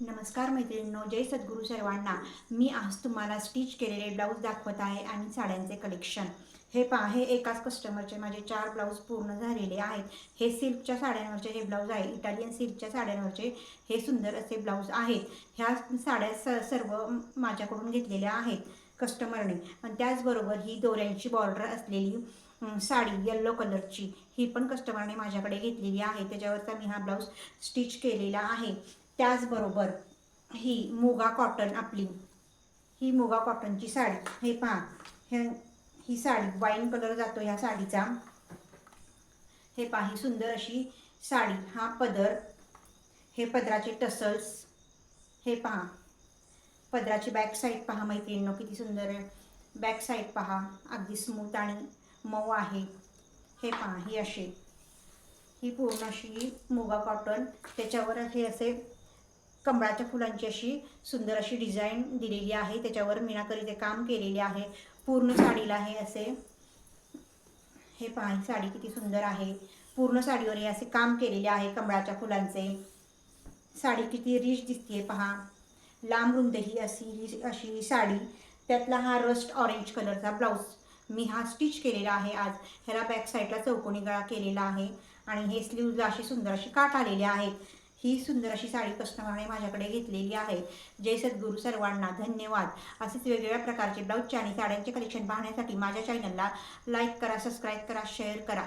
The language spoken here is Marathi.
नमस्कार मैत्रिणींनो, जय सद्गुरू सर्वांना। मी आज तुम्हाला स्टिच केलेले ब्लाऊज दाखवत आहे आणि साड्यांचे कलेक्शन। हे पहा, हे एकाच कस्टमरचे माझे 4 ब्लाऊज पूर्ण झालेले आहेत। हे सिल्कच्या साड्यांवरचे हे ब्लाऊज आहे, इटालियन सिल्कच्या साड्यांवरचे हे सुंदर असे ब्लाऊज आहेत। ह्या साड्या सर्व माझ्याकडून घेतलेल्या आहेत कस्टमरने। आणि त्याचबरोबर ही दोऱ्यांची बॉर्डर असलेली साडी येलो कलरची ही पण कस्टमरने माझ्याकडे घेतलेली आहे। त्याच्यावरचा मी हा ब्लाऊज स्टिच केलेला आहे। त्याचबरोबर ही मुगा कॉटन ही मुगा कॉटनची साडी, हे पहा, ही साडी वाईन कलर जातो ह्या साडीचा। हे पहा, ही सुंदर अशी साडी, हा पदर, हे पदराचे टसल्स, हे पहा पदराची बॅक साईड पहा मैत्रिणींनो, किती सुंदर आहे। बॅक साईड पहा, अगदी स्मूथ आणि मऊ आहे। हे पहा, ही पूर्ण अशी मुगा कॉटन, त्याच्यावर हे असे कमळाच्या फुलांची अशी सुंदर अशी डिझाईन दिलेली आहे। त्याच्यावर मीनाकरीचे काम केलेले आहे पूर्ण साडीला। हे असे, हे पहा, ही साडी किती सुंदर आहे। पूर्ण साडीवर हे असे काम केलेले आहे कमळाच्या फुलांचे। साडी किती रिच दिसते पहा, लांब रुंद ही अशी साडी, त्यातला हा रस्ट ऑरेंज कलरचा ब्लाऊज मी हा स्टिच केलेला आहे आज। ह्याला बॅक साईडला चौकोनी गळा केलेला आहे आणि हे स्लीव्हला अशी सुंदर अशी काठ आलेले आहेत। ही सुंदर अशी साडी कस्टमरने माझ्याकडे घेतलेली आहे। जय सद्गुरू सर्वांना, धन्यवाद। असेच वेगवेगळ्या प्रकारचे ब्लाऊजचे आणि साड्यांचे कलेक्शन पाहण्यासाठी माझ्या चॅनलला लाईक करा, सबस्क्राईब करा, शेअर करा।